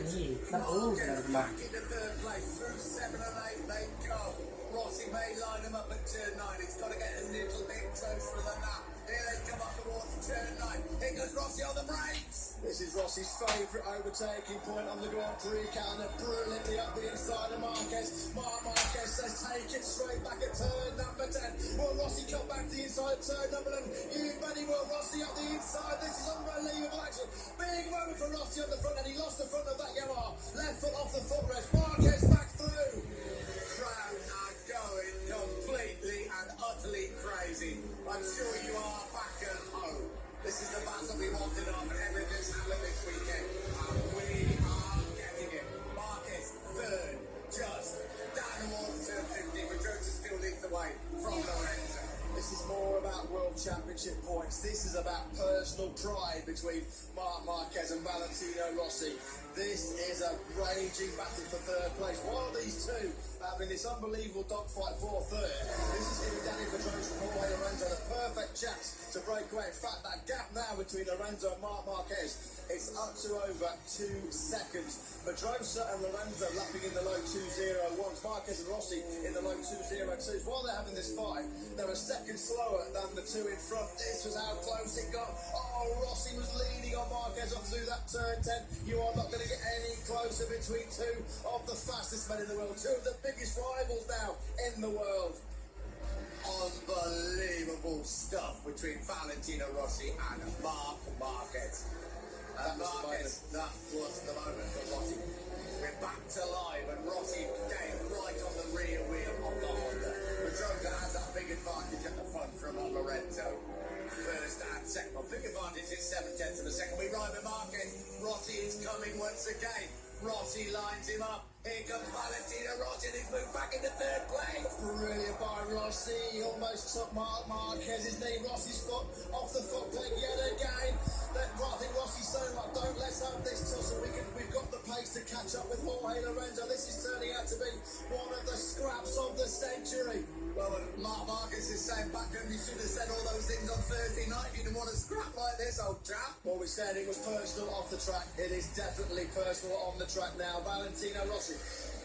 นี่สะอู้มา Rosi may line him up at turn 9. It's got to get a little bit closer than that. Here they come up towards turn 9. Here goes Rosi on the brakes. This is Rossi's favourite overtaking point on the Grand Prix calendar. Brilliantly up the inside of Marquez. Marquez says take it straight back at turn number 10. Will Rossi come back to the inside of turn number 11? You Benny, will Rossi up the inside? This is unbelievable action. Big moment for Rossi on the front, and he lost the front of that Yamaha. Left foot off the footrest. Marquez back through. Crowd are going completely and utterly crazy. I'm sure you are back at home. This is the battle we wanted on everything's happened this weekend. And we are getting it. Marquez third, just down towards turn 50, but Joseph still leads the way from Lorenzo. This is more about World Championship points. This is about personal pride between Marquez and Valentino Rossi. This is a raging battle for third place. While these two are having this unbelievable dogfight for third, this is giving Danny Pedrosa and Jorge Lorenzo the perfect chance to break away. In fact, that gap now between Lorenzo and Marquez is up to over 2 seconds. Pedrosa and Lorenzo lapping in the low 2:01s. Marquez and Rossi in the low 2:02s. While they're having this fight, they're a second slower than the two in front. This was how close it got. Oh, Rossi was leading on Marquez up through that turn 10. You are not going to get any closer between two of the fastest men in the world. Two of the biggest rivals now in the world. Unbelievable stuff between Valentino Rossi and Marquez. Marquez, that was the moment for Rossi. We're back to live, and Rossi came right on the rear wheel of the Honda. Pedrosa has that big advantage at the front from Lorenzo. First and second. Well, big advantage is 7/10 of a second. We ride with Marquez. Rossi is coming once again. Rossi lines him up. Here comes Valentino Rossi, and he's moved back into third place. Brilliant by Rossi. He almost took Marquez's knee. Rossi's foot off the foot plate yet again. I think Rossi's saying, like, don't let's have this tussle. We've got the pace to catch up with Jorge Lorenzo. This is turning out to be one of the scraps of the century. Well, Marquez is saying back then you should have said all those things on Thursday night if you didn't want to scrap like this, old chap. Well, we said it was personal off the track. It is definitely personal on the track now. Valentino Rossi,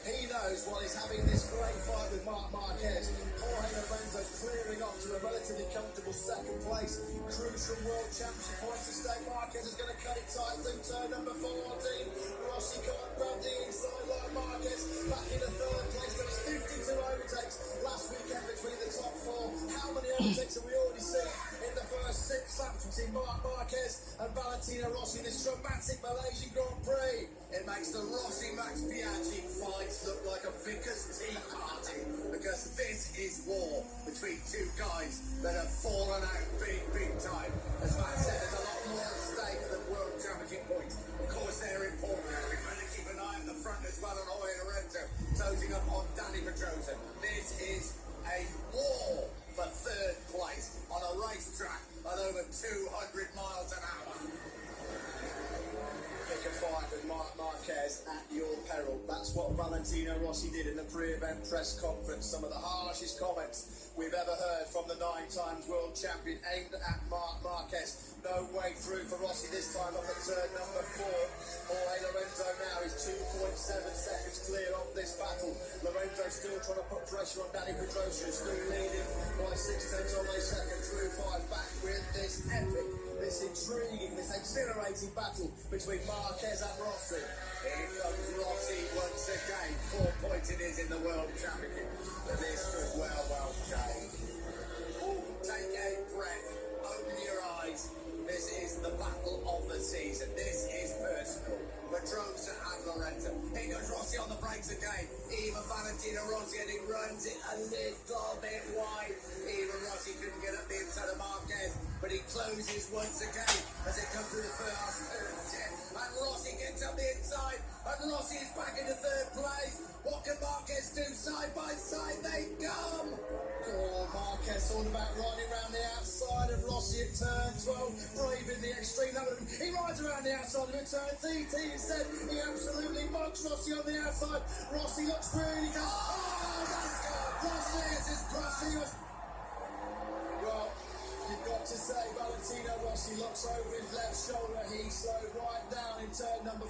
he knows while he's having this great fight with Marquez, Jorge Lorenzo's clearing off to a relatively comfortable second place. Cruise from World Championship points to stake. Marquez is going to cut it tight through turn number 14. Rossi can't grab the inside line. Marquez back in the third place. There was 52 overtakes last weekend between the top four. How many overtakes have we already seen in the first 6 laps between Marquez and Valentino Rossi? This dramatic Malaysian Grand Prix. It makes the Rossi-Max Biaggi fights look like a vicar's tea party, because this is war between two guys that have fallen out big time. As Matt said, there's a lot more at stake than World Championship points. Of course, they're important. We've got to keep an eye on the front as well, and Jorge Lorenzo closing up on Danny Pedrosa. This is a war for third place on a racetrack at over 200 miles an hour. Pick a fight with Marquez at your peril. That's what Valentino Rossi did in the pre-event press conference. Some of the harshest comments we've ever heard from the 9 times world champion aimed at Marquez. No way through for Rossi this time off at turn number 4. Jorge Lorenzo now is 2.7 seconds clear of this battle. Lorenzo still trying to put pressure on Danny Pedrosa, still leading by 6/10 of a second through 5, back with this epic, this intriguing, this exhilarating battle between Marquez and Rossi. Here comes Rossi once again. 4 points it is in the World Championship. But this could well change. Take a breath. Open your eyes. This is the battle of the season. This is personal. Pedrosa and Lorenzo. Here goes Rossi on the brakes again. Even Valentino Rossi, and he runs it a little bit wide. Even Rossi couldn't get up the inside of Marquez, but he closes once again as it comes through the first turn 10. And Rossi gets up the inside, and Rossi is back into third place. What can Marquez do? Side by side they come. Oh, Marquez all about riding around the outside of Rossi at turn 12, braving the extreme. He rides around the outside of it, turn 13 instead. He absolutely mugs Rossi on the outside. Rossi looks really good. Oh, that's good. Rossi is Rossi. Well, you've got to say Valentino Rossi looks over his left shoulder. He slowed right down in turn number